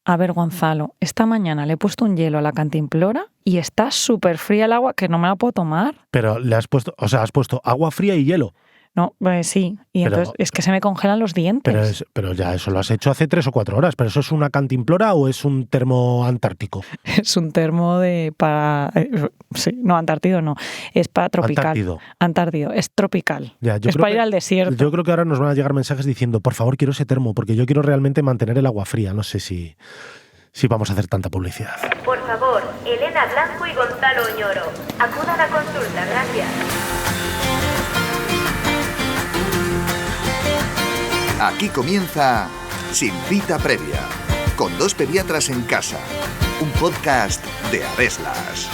A ver, Gonzalo, esta mañana le he puesto un hielo a la cantimplora y está súper fría el agua que no me la puedo tomar. Pero le has puesto, has puesto agua fría y hielo. No, sí, y Pero- entonces es que se me congelan los dientes. Pero ya eso lo has hecho hace 3 o 4 horas. ¿Pero eso es una cantimplora o es un termo antártico? Es un termo no, Antártido no, es para tropical. Antártido, es tropical. Ya, Es para ir al desierto. Yo creo que ahora nos van a llegar mensajes diciendo, por favor, quiero ese termo, porque yo quiero realmente mantener el agua fría. No sé si vamos a hacer tanta publicidad. Por favor, Elena Blanco y Gonzalo Oñoro, acudan a consulta, gracias. Aquí comienza Sin Cita Previa, con 2 pediatras en casa, un podcast de Adeslas.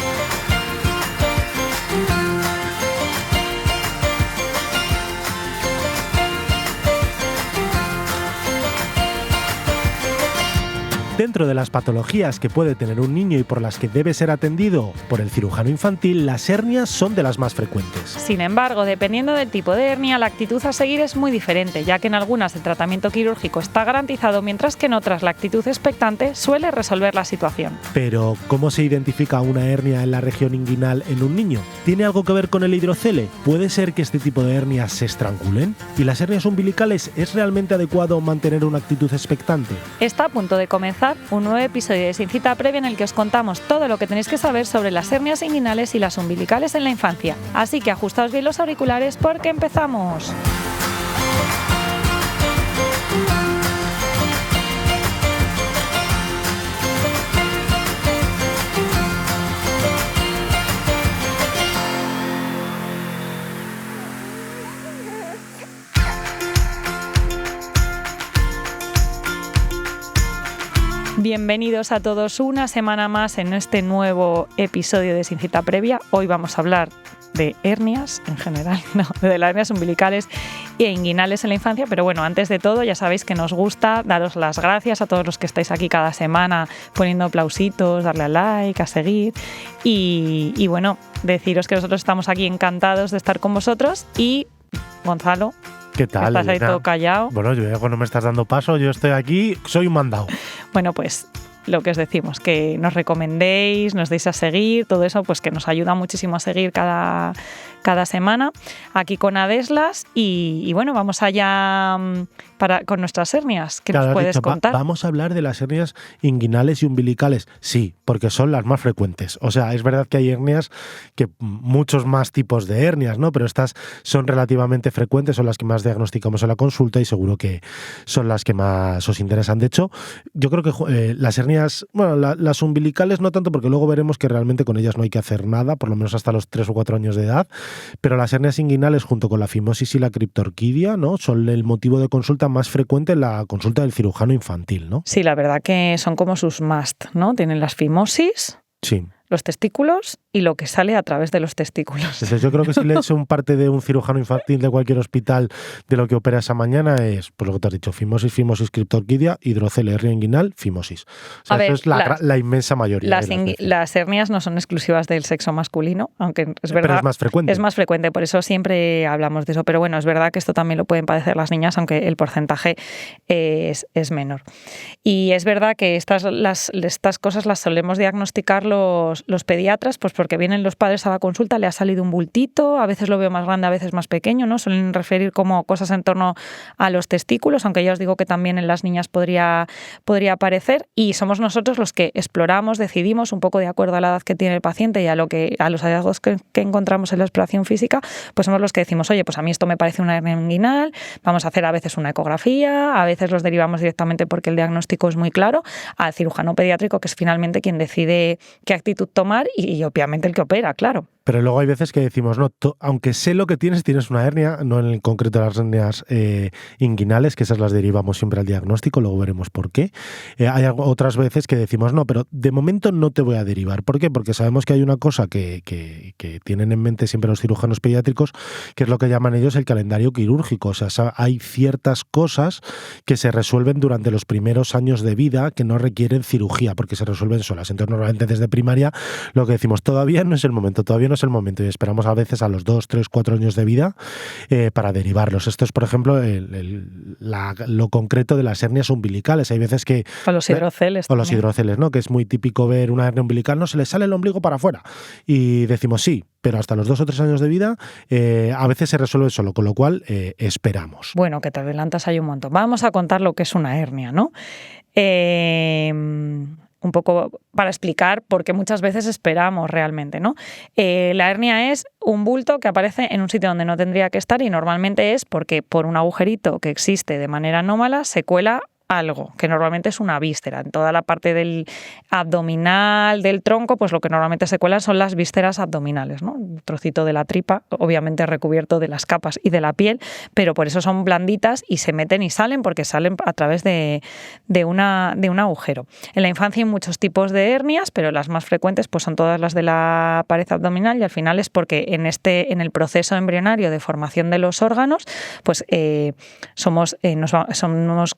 Dentro de las patologías que puede tener un niño y por las que debe ser atendido por el cirujano infantil, las hernias son de las más frecuentes. Sin embargo, dependiendo del tipo de hernia, la actitud a seguir es muy diferente, ya que en algunas el tratamiento quirúrgico está garantizado, mientras que en otras la actitud expectante suele resolver la situación. Pero, ¿cómo se identifica una hernia en la región inguinal en un niño? ¿Tiene algo que ver con el hidrocele? ¿Puede ser que este tipo de hernias se estrangulen? ¿Y las hernias umbilicales es realmente adecuado mantener una actitud expectante? Está a punto de comenzar un nuevo episodio de Sin Cita Previa en el que os contamos todo lo que tenéis que saber sobre las hernias inguinales y las umbilicales en la infancia. Así que ajustaos bien los auriculares porque empezamos. Bienvenidos a todos una semana más en este nuevo episodio de Sin Cita Previa. Hoy vamos a hablar de hernias en general, no, de las hernias umbilicales e inguinales en la infancia, pero bueno, antes de todo ya sabéis que nos gusta daros las gracias a todos los que estáis aquí cada semana poniendo aplausitos, darle a like, a seguir y bueno, deciros que nosotros estamos aquí encantados de estar con vosotros y Gonzalo, ¿qué tal, estás ahí Elena? todo callado. Bueno, yo cuando me estás dando paso, yo estoy aquí, soy un mandado. Bueno, pues lo que os decimos, que nos recomendéis, nos deis a seguir, todo eso pues que nos ayuda muchísimo a seguir cada semana aquí con Adeslas y bueno, vamos allá con nuestras hernias. ¿Qué Claro, nos has puedes dicho, contar? Vamos a hablar de las hernias inguinales y umbilicales. Sí, porque son las más frecuentes. O sea, es verdad que hay hernias, que muchos más tipos de hernias, ¿no? Pero estas son relativamente frecuentes, son las que más diagnosticamos en la consulta y seguro que son las que más os interesan. De hecho, yo creo que las hernias, bueno, las umbilicales no tanto, porque luego veremos que realmente con ellas no hay que hacer nada, por lo menos hasta los 3 o 4 años de edad, pero las hernias inguinales junto con la fimosis y la criptorquidia, ¿no? Son el motivo de consulta más frecuente en la consulta del cirujano infantil, ¿no? Sí, la verdad que son como sus must, ¿no? Tienen las fimosis, Sí. los testículos y lo que sale a través de los testículos. Entonces yo creo que si le echo un parte de un cirujano infantil de cualquier hospital de lo que opera esa mañana es, pues lo que te has dicho, fimosis, criptorquidia, hidrocele, hernia inguinal, fimosis. O sea, A ver, eso es la inmensa mayoría. Las hernias no son exclusivas del sexo masculino, aunque es verdad. Pero es más frecuente. Es más frecuente, por eso siempre hablamos de eso. Pero bueno, es verdad que esto también lo pueden padecer las niñas, aunque el porcentaje es menor. Y es verdad que estas cosas las solemos diagnosticar los pediatras, pues porque vienen los padres a la consulta, le ha salido un bultito, a veces lo veo más grande, a veces más pequeño, ¿no? Suelen referir como cosas en torno a los testículos, aunque ya os digo que también en las niñas podría aparecer, y somos nosotros los que exploramos, decidimos un poco de acuerdo a la edad que tiene el paciente y a los hallazgos que encontramos en la exploración física, pues somos los que decimos, oye, pues a mí esto me parece una hernia inguinal, vamos a hacer a veces una ecografía, a veces los derivamos directamente porque el diagnóstico es muy claro al cirujano pediátrico, que es finalmente quien decide qué actitud tomar y obviamente el que opera, claro. Pero luego hay veces que decimos, no, aunque sé lo que tienes una hernia, no en el concreto las hernias inguinales, que esas las derivamos siempre al diagnóstico, luego veremos por qué. Hay otras veces que decimos, no, pero de momento no te voy a derivar. ¿Por qué? Porque sabemos que hay una cosa que tienen en mente siempre los cirujanos pediátricos, que es lo que llaman ellos el calendario quirúrgico. O sea, hay ciertas cosas que se resuelven durante los primeros años de vida que no requieren cirugía, porque se resuelven solas. Entonces, normalmente desde primaria lo que decimos, todavía no es el momento, todavía no es el momento y esperamos a veces a los 2, 3, 4 años de vida para derivarlos. Esto es, por ejemplo, lo concreto de las hernias umbilicales. Hay veces que... O los hidroceles. O los hidroceles, ¿no? Que es muy típico ver una hernia umbilical, no se le sale el ombligo para afuera. Y decimos sí, pero hasta los 2 o 3 años de vida a veces se resuelve solo, con lo cual esperamos. Bueno, que te adelantas ahí un montón. Vamos a contar lo que es una hernia, ¿no? Un poco para explicar por qué muchas veces esperamos realmente, ¿no? La hernia es un bulto que aparece en un sitio donde no tendría que estar y normalmente es porque por un agujerito que existe de manera anómala se cuela algo, que normalmente es una víscera. En toda la parte del abdominal, del tronco, pues lo que normalmente se cuelan son las vísceras abdominales, ¿no? Un trocito de la tripa, obviamente recubierto de las capas y de la piel, pero por eso son blanditas y se meten y salen porque salen a través de un agujero. En la infancia hay muchos tipos de hernias, pero las más frecuentes pues son todas las de la pared abdominal y al final es porque en el proceso embrionario de formación de los órganos, pues somos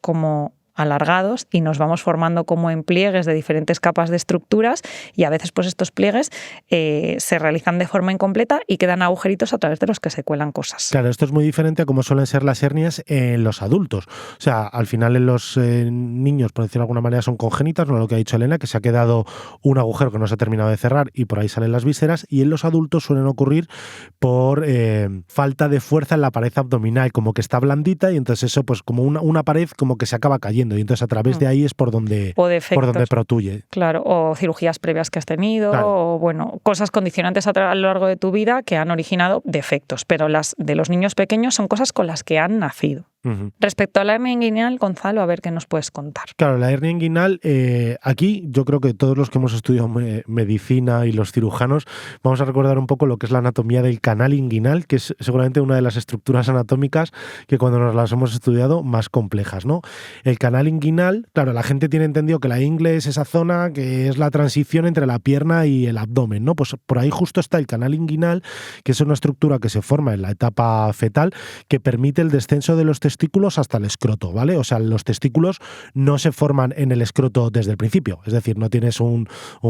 como alargados y nos vamos formando como en pliegues de diferentes capas de estructuras y a veces pues estos pliegues se realizan de forma incompleta y quedan agujeritos a través de los que se cuelan cosas. Claro, esto es muy diferente a cómo suelen ser las hernias en los adultos. O sea, al final en los niños, por decirlo de alguna manera, son congénitas, no lo que ha dicho Elena, que se ha quedado un agujero que no se ha terminado de cerrar y por ahí salen las vísceras, y en los adultos suelen ocurrir por falta de fuerza en la pared abdominal, como que está blandita y entonces eso pues como una pared como que se acaba cayendo. Y entonces a través de ahí es por donde protuye. Claro, o cirugías previas que has tenido, claro. O bueno, cosas condicionantes a lo largo de tu vida que han originado defectos, pero las de los niños pequeños son cosas con las que han nacido. Uh-huh. Respecto a la hernia inguinal, Gonzalo, a ver qué nos puedes contar. Claro, la hernia inguinal, aquí yo creo que todos los que hemos estudiado medicina y los cirujanos vamos a recordar un poco lo que es la anatomía del canal inguinal, que es seguramente una de las estructuras anatómicas que cuando nos las hemos estudiado más complejas, ¿no? El canal inguinal, claro, la gente tiene entendido que la ingle es esa zona que es la transición entre la pierna y el abdomen, ¿no? Pues por ahí justo está el canal inguinal, que es una estructura que se forma en la etapa fetal que permite el descenso de los testículos hasta el escroto, ¿vale? O sea, los testículos no se forman en el escroto desde el principio, es decir, no tienes un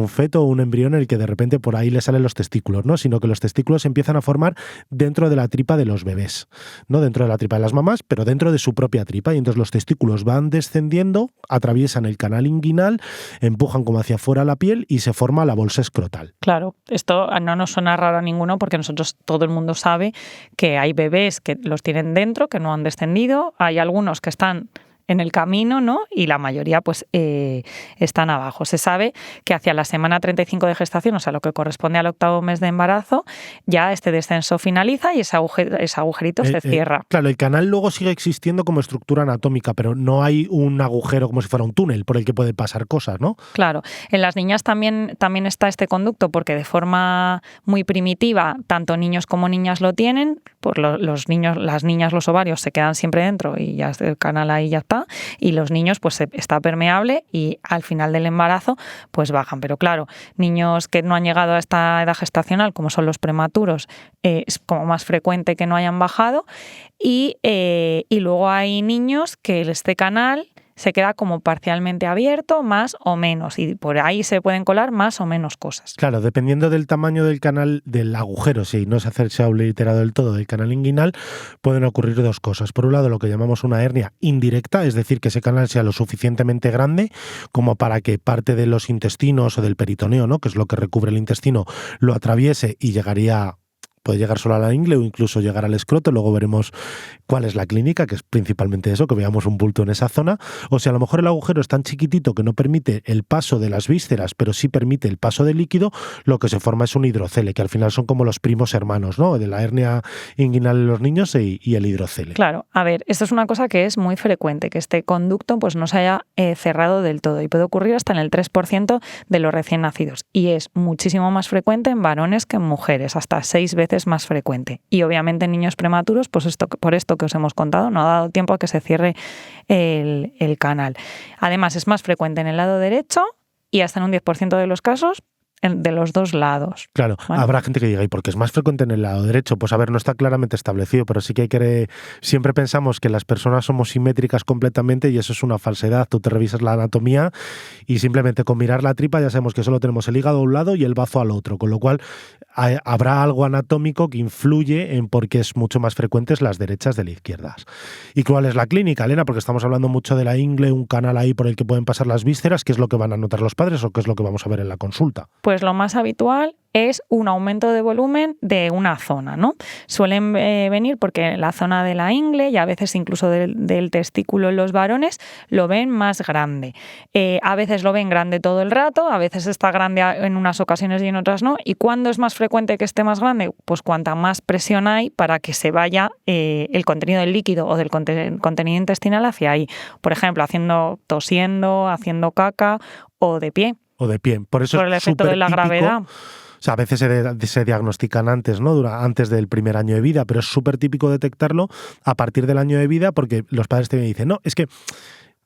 feto o un embrión en el que de repente por ahí le salen los testículos, ¿no? Sino que los testículos se empiezan a formar dentro de la tripa de los bebés, no dentro de la tripa de las mamás, pero dentro de su propia tripa, y entonces los testículos van descendiendo, atraviesan el canal inguinal, empujan como hacia afuera la piel y se forma la bolsa escrotal. Claro, esto no nos suena raro a ninguno porque nosotros, todo el mundo sabe que hay bebés que los tienen dentro, que no han descendido. Hay algunos que están en el camino, ¿no? Y la mayoría pues están abajo. Se sabe que hacia la semana 35 de gestación, o sea, lo que corresponde al 8º mes de embarazo, ya este descenso finaliza y ese agujerito se cierra. Claro, el canal luego sigue existiendo como estructura anatómica, pero no hay un agujero como si fuera un túnel por el que puede pasar cosas, ¿no? Claro. En las niñas también está este conducto porque de forma muy primitiva, tanto niños como niñas lo tienen. Pues los niños, las niñas, los ovarios se quedan siempre dentro y ya el canal ahí ya está. Y los niños pues está permeable y al final del embarazo pues bajan. Pero claro, niños que no han llegado a esta edad gestacional, como son los prematuros, es como más frecuente que no hayan bajado. Y luego hay niños que este canal se queda como parcialmente abierto, más o menos, y por ahí se pueden colar más o menos cosas. Claro, dependiendo del tamaño del canal, del agujero, si no es hacerse obliterado del todo del canal inguinal, pueden ocurrir dos cosas. Por un lado, lo que llamamos una hernia indirecta, es decir, que ese canal sea lo suficientemente grande como para que parte de los intestinos o del peritoneo, ¿no?, que es lo que recubre el intestino, lo atraviese y puede llegar solo a la ingle o incluso llegar al escroto. Luego veremos cuál es la clínica, que es principalmente eso, que veamos un bulto en esa zona. O sea, a lo mejor el agujero es tan chiquitito que no permite el paso de las vísceras, pero sí permite el paso del líquido. Lo que se forma es un hidrocele, que al final son como los primos hermanos, ¿no?, de la hernia inguinal en los niños y el hidrocele. Claro, a ver, esto es una cosa que es muy frecuente, que este conducto pues no se haya cerrado del todo y puede ocurrir hasta en el 3% de los recién nacidos. Y es muchísimo más frecuente en varones que en mujeres, hasta 6 veces más frecuente. Y obviamente en niños prematuros, pues por esto que os hemos contado, no ha dado tiempo a que se cierre el canal. Además, es más frecuente en el lado derecho y hasta en un 10% de los casos de los dos lados. Claro, ¿vale? Habrá gente que diga, ¿y por qué es más frecuente en el lado derecho? Pues a ver, no está claramente establecido, pero sí que hay que... Siempre pensamos que las personas somos simétricas completamente y eso es una falsedad. Tú te revisas la anatomía y simplemente con mirar la tripa ya sabemos que solo tenemos el hígado a un lado y el bazo al otro, con lo cual habrá algo anatómico que influye en por qué es mucho más frecuentes las derechas de las izquierdas. ¿Y cuál es la clínica, Elena? Porque estamos hablando mucho de la ingle, un canal ahí por el que pueden pasar las vísceras. ¿Qué es lo que van a notar los padres o qué es lo que vamos a ver en la consulta? Pues lo más habitual es un aumento de volumen de una zona, ¿no? Suelen venir porque la zona de la ingle y a veces incluso del testículo en los varones lo ven más grande. A veces lo ven grande todo el rato, a veces está grande en unas ocasiones y en otras no. ¿Y cuándo es más frecuente que esté más grande? Pues cuanta más presión hay para que se vaya el contenido del líquido o del contenido intestinal hacia ahí. Por ejemplo, tosiendo, haciendo caca o de pie. O de pie. Por eso por el es efecto de la supertípico. gravedad. O sea, a veces se diagnostican antes, ¿no? Antes del primer año de vida, pero es súper típico detectarlo a partir del año de vida porque los padres te dicen, no, es que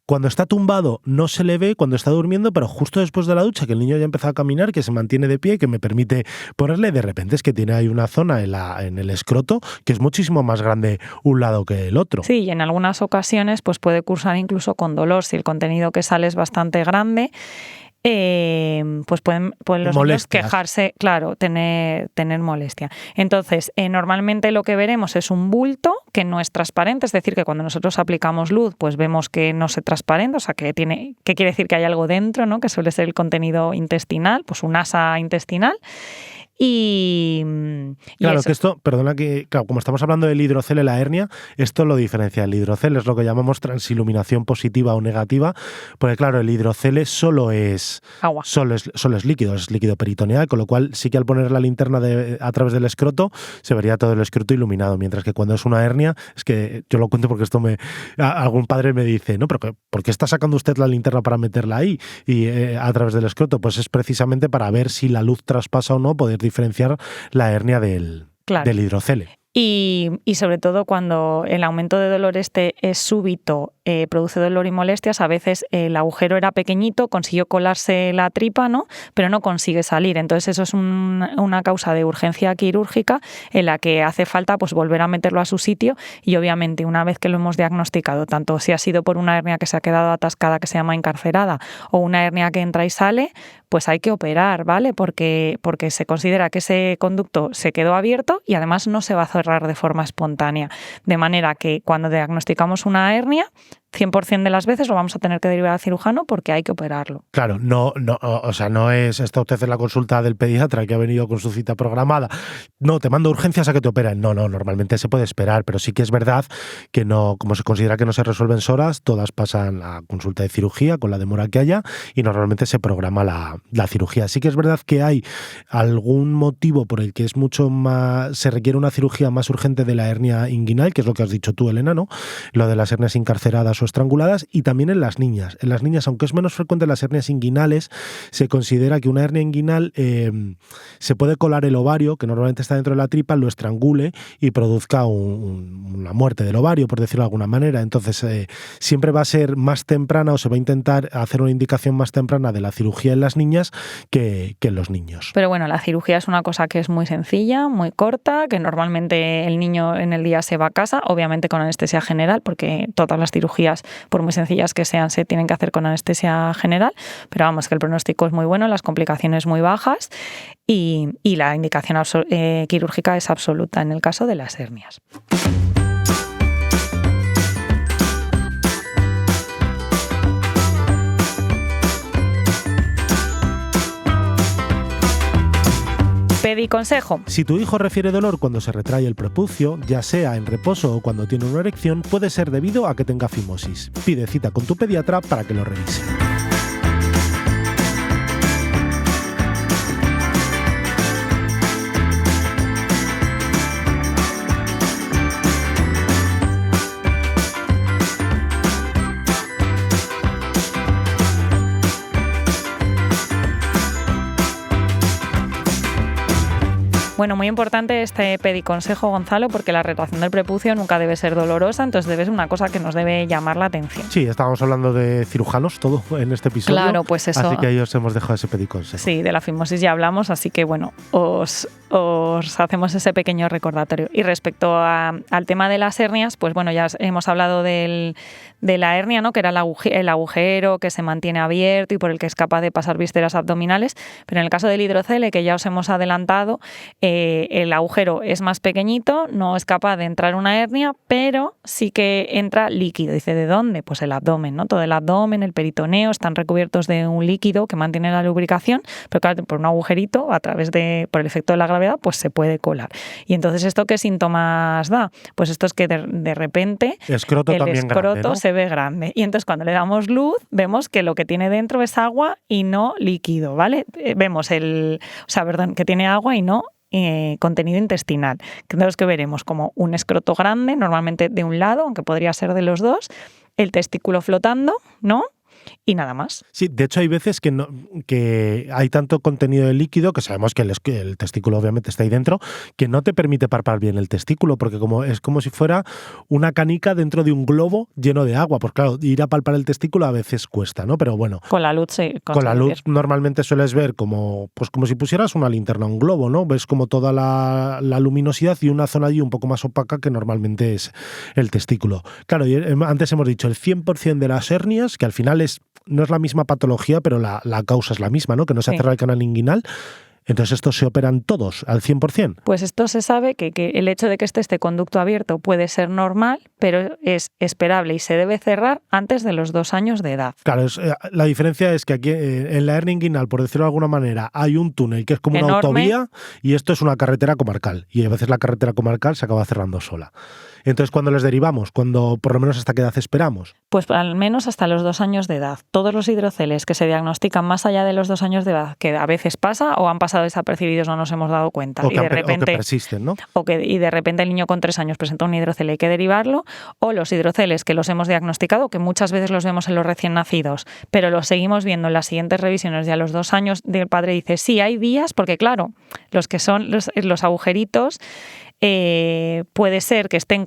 cuando está tumbado no se le ve, cuando está durmiendo, pero justo después de la ducha, que el niño ya empezó a caminar, que se mantiene de pie, que me permite ponerle, de repente es que tiene ahí una zona en el escroto que es muchísimo más grande un lado que el otro. Sí, y en algunas ocasiones pues puede cursar incluso con dolor si el contenido que sale es bastante grande. Pues pueden los niños quejarse, claro, tener molestia. Entonces, normalmente lo que veremos es un bulto que no es transparente, es decir, que cuando nosotros aplicamos luz, pues vemos que no se transparente, o sea, que quiere decir que hay algo dentro, ¿no? Que suele ser el contenido intestinal, pues un asa intestinal. Claro, que esto, perdona que, claro, como estamos hablando del hidrocele y la hernia, esto lo diferencia. El hidrocele es lo que llamamos transiluminación positiva o negativa, porque claro, el hidrocele solo es agua, solo es líquido peritoneal, con lo cual sí que al poner la linterna a través del escroto se vería todo el escroto iluminado, mientras que cuando es una hernia, es que yo lo cuento porque esto algún padre me dice, no, pero ¿por qué está sacando usted la linterna para meterla ahí y a través del escroto? Pues es precisamente para ver si la luz traspasa o no, poder diferenciar la hernia del hidrocele. Y sobre todo cuando el aumento de dolor es súbito, produce dolor y molestias, a veces el agujero era pequeñito, consiguió colarse la tripa, ¿no? Pero no consigue salir. Entonces eso es una causa de urgencia quirúrgica en la que hace falta pues volver a meterlo a su sitio y obviamente una vez que lo hemos diagnosticado, tanto si ha sido por una hernia que se ha quedado atascada que se llama encarcerada o una hernia que entra y sale, pues hay que operar, ¿vale? Porque se considera que ese conducto se quedó abierto y además no se va a cerrar de forma espontánea. De manera que cuando diagnosticamos una hernia, 100% de las veces lo vamos a tener que derivar al cirujano porque hay que operarlo. Claro, no está usted en la consulta del pediatra que ha venido con su cita programada. No, te mando urgencias a que te operen. No, normalmente se puede esperar, pero sí que es verdad que no, como se considera que no se resuelven solas, todas pasan a consulta de cirugía con la demora que haya y normalmente se programa la cirugía. Sí que es verdad que hay algún motivo por el que es mucho más, se requiere una cirugía más urgente de la hernia inguinal, que es lo que has dicho tú, Elena, ¿no? Lo de las hernias encarceradas o estranguladas, y también en las niñas. En las niñas, aunque es menos frecuente en las hernias inguinales, se considera que una hernia inguinal se puede colar el ovario, que normalmente está dentro de la tripa, lo estrangule y produzca una muerte del ovario, por decirlo de alguna manera. Entonces, siempre va a ser más temprana o se va a intentar hacer una indicación más temprana de la cirugía en las niñas que en los niños. Pero bueno, la cirugía es una cosa que es muy sencilla, muy corta, que normalmente el niño en el día se va a casa, obviamente con anestesia general, porque todas las cirugías, por muy sencillas que sean, se tienen que hacer con anestesia general, pero vamos, que el pronóstico es muy bueno, las complicaciones muy bajas y la indicación quirúrgica es absoluta en el caso de las hernias. Pediconsejo. Si tu hijo refiere dolor cuando se retrae el prepucio, ya sea en reposo o cuando tiene una erección, puede ser debido a que tenga fimosis. Pide cita con tu pediatra para que lo revise. Bueno, muy importante este pediconsejo, Gonzalo, porque la retracción del prepucio nunca debe ser dolorosa, entonces debe ser una cosa que nos debe llamar la atención. Sí, estábamos hablando de cirujanos todo en este episodio. Claro, pues eso. Así que ahí os hemos dejado ese pediconsejo. Sí, de la fimosis ya hablamos, así que bueno, os hacemos ese pequeño recordatorio. Y respecto al tema de las hernias, pues bueno, ya hemos hablado de la hernia, ¿no? Que era el agujero que se mantiene abierto y por el que es capaz de pasar vísceras abdominales, pero en el caso del hidrocele, que ya os hemos adelantado, el agujero es más pequeñito, no es capaz de entrar una hernia, pero sí que entra líquido. Dice, ¿de dónde? Pues el abdomen, ¿no? Todo el abdomen, el peritoneo están recubiertos de un líquido que mantiene la lubricación, pero claro, por un agujerito, por el efecto de la gravedad, pues se puede colar. Y entonces, ¿esto qué síntomas da? Pues esto es que de repente el escroto grande, ¿no? se ve grande. Y entonces cuando le damos luz, vemos que lo que tiene dentro es agua y no líquido, ¿vale? Vemos que tiene agua y no contenido intestinal. Entonces, que veremos como un escroto grande, normalmente de un lado, aunque podría ser de los dos, el testículo flotando, ¿no? Y nada más. Sí, de hecho hay veces que hay tanto contenido de líquido, que sabemos que el testículo obviamente está ahí dentro, que no te permite palpar bien el testículo, porque es como si fuera una canica dentro de un globo lleno de agua. Pues claro, ir a palpar el testículo a veces cuesta, ¿no? Pero bueno. Con la luz sí. Con la luz normalmente sueles ver como si pusieras una linterna a un globo, ¿no? Ves como toda la luminosidad y una zona allí un poco más opaca que normalmente es el testículo. Claro, y antes hemos dicho el 100% de las hernias, que al final no es la misma patología, pero la causa es la misma, ¿no? Que no se cierra el canal inguinal. Entonces, ¿estos se operan todos al 100%? Pues esto se sabe que el hecho de que esté este conducto abierto puede ser normal, pero es esperable y se debe cerrar antes de los 2 años de edad. Claro, la diferencia es que aquí en la hernia inguinal, por decirlo de alguna manera, hay un túnel que es como una autovía y esto es una carretera comarcal. Y a veces la carretera comarcal se acaba cerrando sola. Entonces, ¿cuándo les derivamos? ¿Cuándo, por lo menos hasta qué edad esperamos? Pues al menos hasta los 2 años de edad. Todos los hidroceles que se diagnostican más allá de los 2 años de edad, que a veces pasa o han pasado desapercibidos, no nos hemos dado cuenta. O que persisten, ¿no? Y de repente el niño con 3 años presenta un hidrocele, hay que derivarlo. O los hidroceles que los hemos diagnosticado, que muchas veces los vemos en los recién nacidos, pero los seguimos viendo en las siguientes revisiones. Ya a los 2 años el padre dice, sí, hay días, porque claro, los que son los agujeritos, puede ser que estén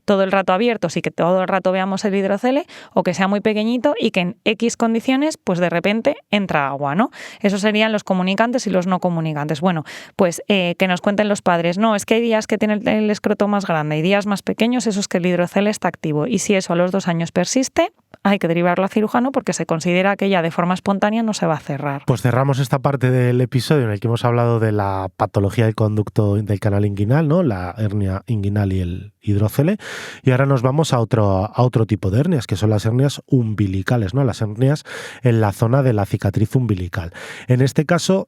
todo el rato abiertos y que todo el rato veamos el hidrocele, o que sea muy pequeñito y que en X condiciones pues de repente entra agua, ¿no? Esos serían los comunicantes y los no comunicantes. Bueno, pues que nos cuenten los padres, no, es que hay días que tiene el escroto más grande y días más pequeños, eso es que el hidrocele está activo, y si eso a los 2 años persiste, hay que derivarlo a cirujano porque se considera que ya de forma espontánea no se va a cerrar. Pues cerramos esta parte del episodio en el que hemos hablado de la patología del conducto del canal inguinal, ¿no? La hernia inguinal y el hidrocele, y ahora nos vamos a otro tipo de hernias, que son las hernias umbilicales, ¿no? Las hernias en la zona de la cicatriz umbilical. En este caso,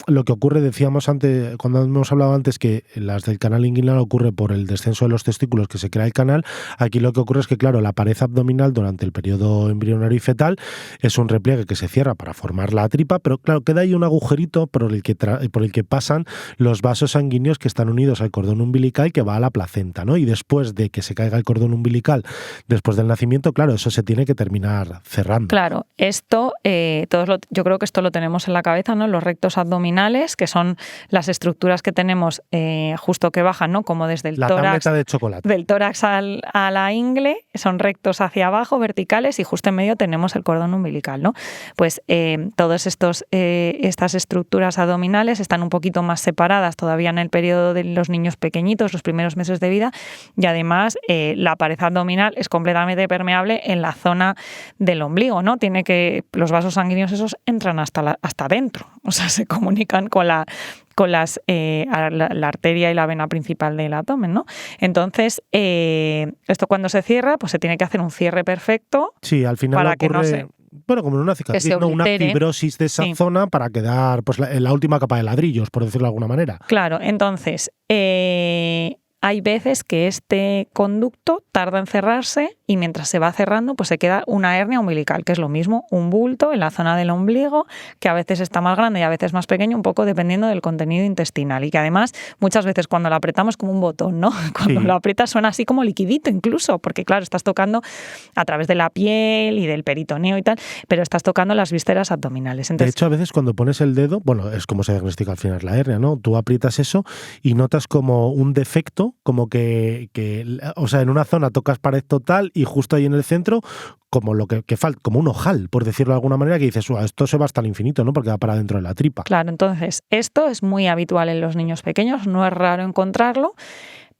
lo que ocurre, decíamos antes, cuando hemos hablado antes que las del canal inguinal ocurre por el descenso de los testículos que se crea el canal, aquí lo que ocurre es que, claro, la pared abdominal durante el periodo embrionario y fetal es un repliegue que se cierra para formar la tripa, pero claro, queda ahí un agujerito por el que pasan los vasos sanguíneos que están unidos al cordón umbilical que va a la placenta, ¿no? Y después de que se caiga el cordón umbilical, después del nacimiento, claro, eso se tiene que terminar cerrando. Claro, esto, yo creo que esto lo tenemos en la cabeza, ¿no? Los rectos abdominales, que son las estructuras que tenemos justo que bajan, ¿no? Como desde el tórax. La tableta de chocolate. Del tórax a la ingle, son rectos hacia abajo, verticales, y justo en medio tenemos el cordón umbilical, ¿no? Pues todas estas estructuras abdominales están un poquito más separadas todavía en el periodo de los niños pequeñitos, los primeros meses de vida, y además la pared abdominal es completamente permeable en la zona del ombligo, ¿no? Los vasos sanguíneos esos entran hasta adentro, o sea, se comunican con la arteria y la vena principal del abdomen, ¿no? Entonces, esto cuando se cierra, pues se tiene que hacer un cierre perfecto. Sí, al final para ocurre, que no se, como en una cicatriz, ¿no? Una fibrosis de esa zona para quedar pues la última capa de ladrillos, por decirlo de alguna manera. Claro, entonces, hay veces que este conducto tarda en cerrarse y mientras se va cerrando pues se queda una hernia umbilical, que es lo mismo, un bulto en la zona del ombligo, que a veces está más grande y a veces más pequeño, un poco dependiendo del contenido intestinal, y que además muchas veces cuando lo apretamos como un botón, ¿no? Cuando lo aprietas suena así como liquidito incluso, porque claro, estás tocando a través de la piel y del peritoneo y tal, pero estás tocando las vísceras abdominales. Entonces, de hecho, a veces cuando pones el dedo, bueno, es como se diagnostica al final la hernia, ¿no? Tú aprietas eso y notas como un defecto, como que o sea, en una zona tocas pared total y justo ahí en el centro, como lo que falta, como un ojal, por decirlo de alguna manera, que dices, esto se va hasta el infinito, ¿no? Porque va para dentro de la tripa. Claro, entonces esto es muy habitual en los niños pequeños, no es raro encontrarlo.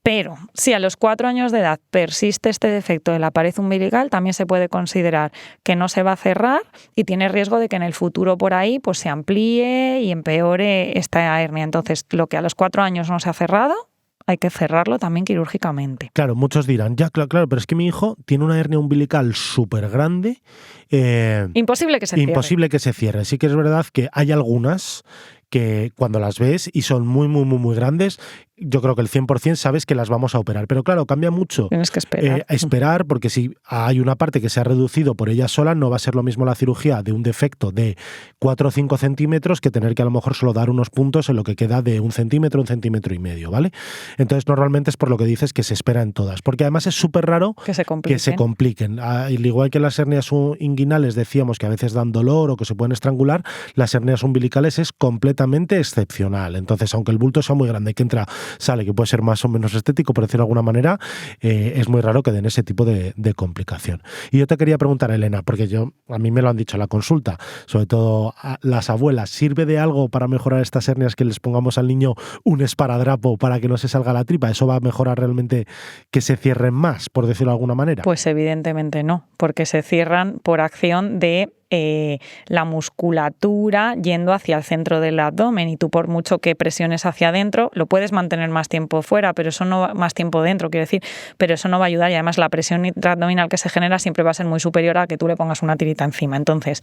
Pero si a los 4 años de edad persiste este defecto de la pared umbilical, también se puede considerar que no se va a cerrar y tiene riesgo de que en el futuro por ahí pues se amplíe y empeore esta hernia. Entonces, lo que a los 4 años no se ha cerrado, hay que cerrarlo también quirúrgicamente. Claro, muchos dirán, ya, claro, pero es que mi hijo tiene una hernia umbilical súper grande. Imposible que se cierre. Imposible que se cierre. Sí que es verdad que hay algunas que cuando las ves y son muy, muy, muy, muy grandes, yo creo que el 100% sabes que las vamos a operar. Pero claro, cambia mucho. Tienes que esperar. Esperar, porque si hay una parte que se ha reducido por ella sola, no va a ser lo mismo la cirugía de un defecto de 4 o 5 centímetros que tener que a lo mejor solo dar unos puntos en lo que queda de 1 centímetro, 1,5 centímetros, ¿vale? Entonces, normalmente es por lo que dices que se espera en todas. Porque además es súper raro que se compliquen. Al igual que las hernias inguinales decíamos que a veces dan dolor o que se pueden estrangular, las hernias umbilicales es completamente excepcional. Entonces, aunque el bulto sea muy grande, que entra, sale, que puede ser más o menos estético, por decirlo de alguna manera, es muy raro que den ese tipo de complicación. Y yo te quería preguntar, Elena, porque a mí me lo han dicho en la consulta, sobre todo a las abuelas, ¿sirve de algo para mejorar estas hernias que les pongamos al niño un esparadrapo para que no se salga la tripa? ¿Eso va a mejorar realmente que se cierren más, por decirlo de alguna manera? Pues evidentemente no, porque se cierran por acción de la musculatura yendo hacia el centro del abdomen, y tú por mucho que presiones hacia adentro lo puedes mantener más tiempo fuera, pero eso no más tiempo dentro, quiero decir, pero eso no va a ayudar, y además la presión intraabdominal que se genera siempre va a ser muy superior a que tú le pongas una tirita encima. Entonces,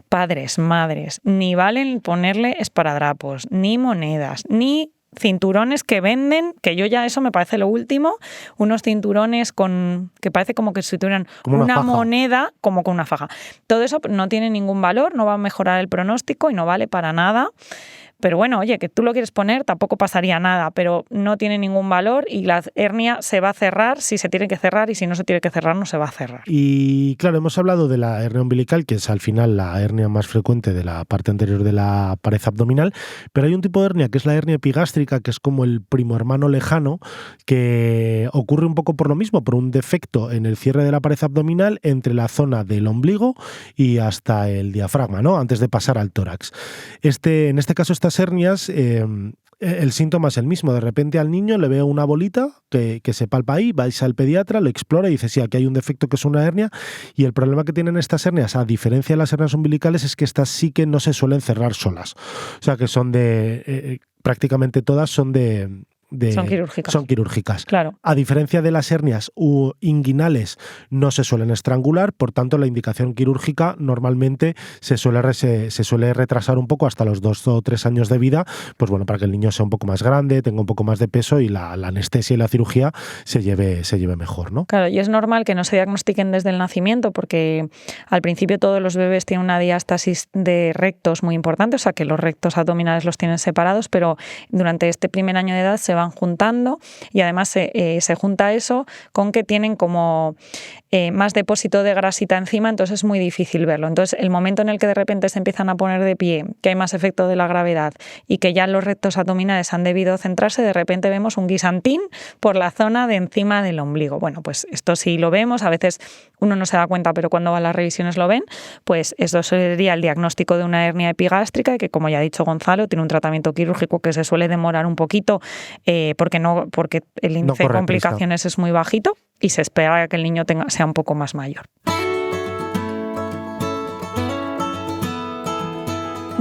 padres, madres, ni valen ponerle esparadrapos, ni monedas, ni cinturones que venden, que yo ya eso me parece lo último, unos cinturones que parece como que si tuvieran una moneda, como con una faja. Todo eso no tiene ningún valor, no va a mejorar el pronóstico y no vale para nada. Pero bueno, oye, que tú lo quieres poner, tampoco pasaría nada, pero no tiene ningún valor y la hernia se va a cerrar si se tiene que cerrar, y si no se tiene que cerrar, no se va a cerrar. Y claro, hemos hablado de la hernia umbilical, que es al final la hernia más frecuente de la parte anterior de la pared abdominal, pero hay un tipo de hernia que es la hernia epigástrica, que es como el primo hermano lejano, que ocurre un poco por lo mismo, por un defecto en el cierre de la pared abdominal entre la zona del ombligo y hasta el diafragma, ¿no? Antes de pasar al tórax. En este caso, estas hernias, el síntoma es el mismo. De repente al niño le veo una bolita que se palpa ahí, vais al pediatra, lo explora y dice, sí, aquí hay un defecto que es una hernia, y el problema que tienen estas hernias, a diferencia de las hernias umbilicales, es que estas sí que no se suelen cerrar solas. O sea, que son prácticamente todas son son quirúrgicas. Claro. A diferencia de las hernias inguinales, no se suelen estrangular, por tanto la indicación quirúrgica normalmente se suele retrasar un poco hasta los 2 o 3 años de vida, pues bueno, para que el niño sea un poco más grande, tenga un poco más de peso y la anestesia y la cirugía se lleve mejor, ¿no? Claro, y es normal que no se diagnostiquen desde el nacimiento, porque al principio todos los bebés tienen una diástasis de rectos muy importante, o sea que los rectos abdominales los tienen separados, pero durante este primer año de edad se van juntando, y además se junta eso con que tienen como más depósito de grasita encima, entonces es muy difícil verlo. Entonces el momento en el que de repente se empiezan a poner de pie, que hay más efecto de la gravedad y que ya los rectos abdominales han debido centrarse, de repente vemos un guisantín por la zona de encima del ombligo. Bueno, pues esto sí lo vemos, a veces uno no se da cuenta, pero cuando va a las revisiones lo ven, pues esto sería el diagnóstico de una hernia epigástrica, que como ya ha dicho Gonzalo, tiene un tratamiento quirúrgico que se suele demorar un poquito, porque el índice de complicaciones es muy bajito y se espera que el niño sea un poco más mayor.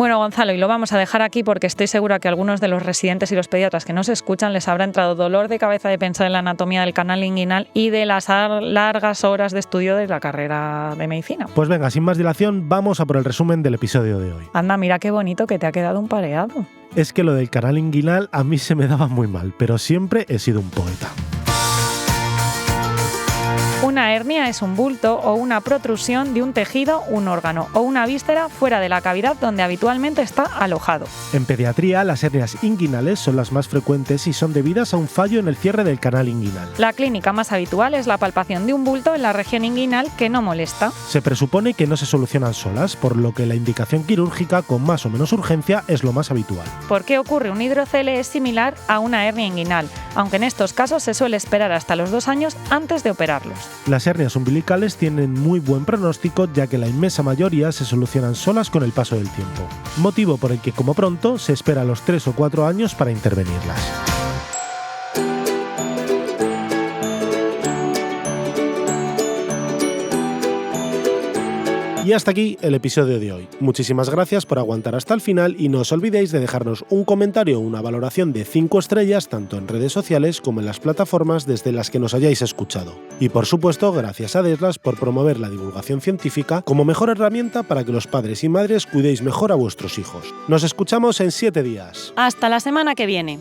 Bueno, Gonzalo, y lo vamos a dejar aquí porque estoy segura que a algunos de los residentes y los pediatras que nos escuchan les habrá entrado dolor de cabeza de pensar en la anatomía del canal inguinal y de las largas horas de estudio de la carrera de medicina. Pues venga, sin más dilación, vamos a por el resumen del episodio de hoy. Anda, mira qué bonito que te ha quedado un pareado. Es que lo del canal inguinal a mí se me daba muy mal, pero siempre he sido un poeta. Una hernia es un bulto o una protrusión de un tejido, un órgano o una víscera fuera de la cavidad donde habitualmente está alojado. En pediatría, las hernias inguinales son las más frecuentes y son debidas a un fallo en el cierre del canal inguinal. La clínica más habitual es la palpación de un bulto en la región inguinal que no molesta. Se presupone que no se solucionan solas, por lo que la indicación quirúrgica con más o menos urgencia es lo más habitual. ¿Por qué ocurre un hidrocele? Es similar a una hernia inguinal, aunque en estos casos se suele esperar hasta los 2 años antes de operarlos. Las hernias umbilicales tienen muy buen pronóstico, ya que la inmensa mayoría se solucionan solas con el paso del tiempo, motivo por el que como pronto se espera los 3 o 4 años para intervenirlas. Y hasta aquí el episodio de hoy. Muchísimas gracias por aguantar hasta el final y no os olvidéis de dejarnos un comentario o una valoración de 5 estrellas tanto en redes sociales como en las plataformas desde las que nos hayáis escuchado. Y por supuesto, gracias a Adeslas por promover la divulgación científica como mejor herramienta para que los padres y madres cuidéis mejor a vuestros hijos. Nos escuchamos en 7 días. Hasta la semana que viene.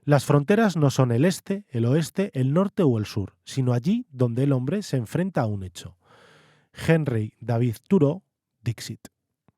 Las fronteras no son el este, el oeste, el norte o el sur, sino allí donde el hombre se enfrenta a un hecho. Henry David Thoreau, Dixit.